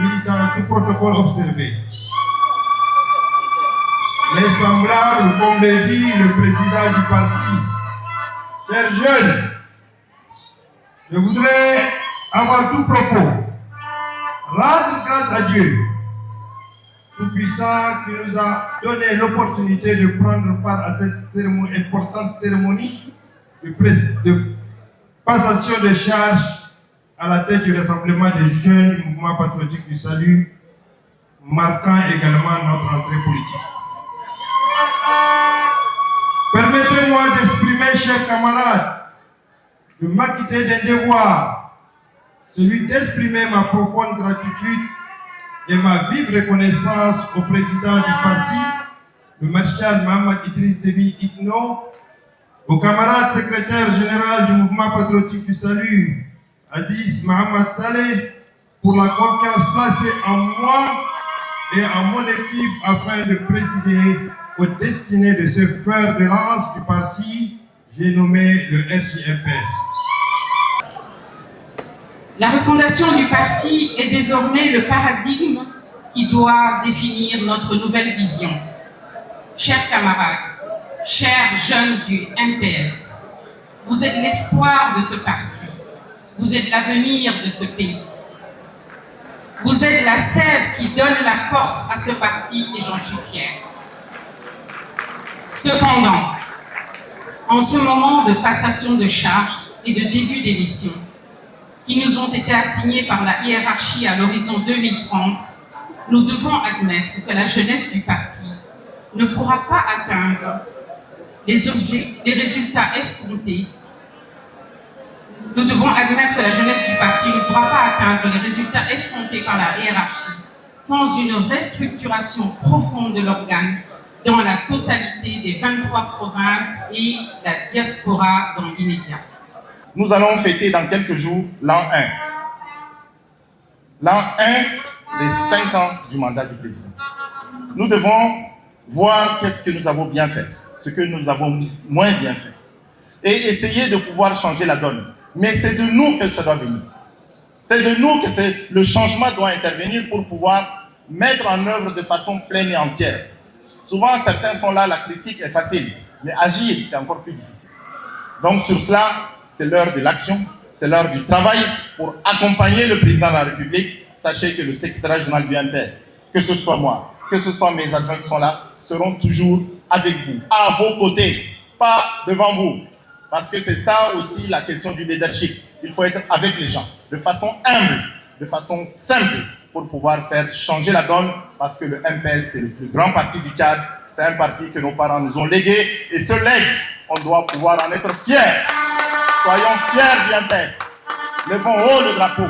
militants, tout protocole observé. Les semblables, comme le dit le président du parti, chers jeunes, je voudrais, avant tout propos, rendre grâce à Dieu, Tout-Puissant, qui nous a donné l'opportunité de prendre part à cette cérémonie, importante cérémonie de passation de charges à la tête du rassemblement des jeunes du mouvement patriotique du salut, marquant également notre entrée politique. Permettez-moi d'exprimer, chers camarades, de m'acquitter d'un devoir, celui d'exprimer ma profonde gratitude et ma vive reconnaissance au président du parti, le maréchal Mohamed Idriss Déby Itno, au camarade secrétaire général du mouvement patriotique du salut, Aziz Mohamed Saleh, pour la confiance placée en moi et en mon équipe afin de présider aux destinées de ce fer de lance du parti, j'ai nommé le RJMPS. La refondation du parti est désormais le paradigme qui doit définir notre nouvelle vision. Chers camarades, chers jeunes du MPS, vous êtes l'espoir de ce parti. Vous êtes l'avenir de ce pays. Vous êtes la sève qui donne la force à ce parti et j'en suis fier. Cependant, en ce moment de passation de charges et de début d'émission, qui nous ont été assignés par la hiérarchie à l'horizon 2030, nous devons admettre que la jeunesse du parti ne pourra pas atteindre les résultats escomptés. Nous devons admettre que la jeunesse du parti ne pourra pas atteindre les résultats escomptés par la hiérarchie sans une restructuration profonde de l'organe dans la totalité des 23 provinces et la diaspora dans l'immédiat. Nous allons fêter dans quelques jours l'an 1. L'an 1 des 5 ans du mandat du président. Nous devons voir qu'est-ce que nous avons bien fait, ce que nous avons moins bien fait, et essayer de pouvoir changer la donne. Mais c'est de nous que ça doit venir. C'est de nous que le changement doit intervenir pour pouvoir mettre en œuvre de façon pleine et entière. Souvent, certains sont là, la critique est facile, mais agir, c'est encore plus difficile. Donc sur cela, c'est l'heure de l'action, c'est l'heure du travail pour accompagner le président de la République. Sachez que le secrétaire général du MPS, que ce soit moi, que ce soit mes adjoints qui sont là, seront toujours avec vous, à vos côtés, pas devant vous. Parce que c'est ça aussi la question du leadership. Il faut être avec les gens, de façon humble, de façon simple, pour pouvoir faire changer la donne, parce que le MPS, c'est le plus grand parti du Tchad, c'est un parti que nos parents nous ont légué, et ce legs, on doit pouvoir en être fiers. Soyons fiers du MPS. Levons haut le drapeau.